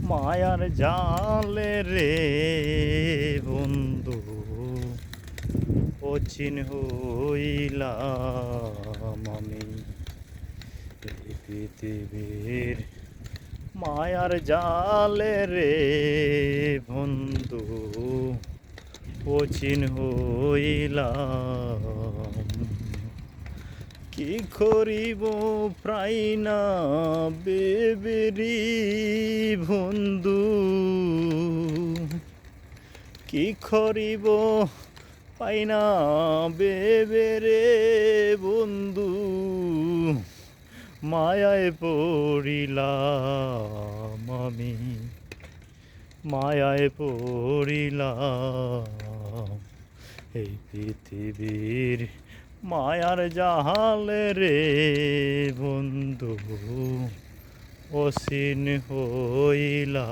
মায়ার জালে রে বন্ধু অচিন হইলাম আমি এই পৃথিবীর মায়ার জালে রে বন্ধু অচিন হইলাম কি করিব প্রায় না বেবেরি বন্ধু কি করিব পাই না বেবেরে বন্ধু মায়ায় পড়িলাম আমি মায়ায় পড়িলাম এই পৃথিবীর মায়ার জাহালে রে বন্ধু অসীন হইলাম।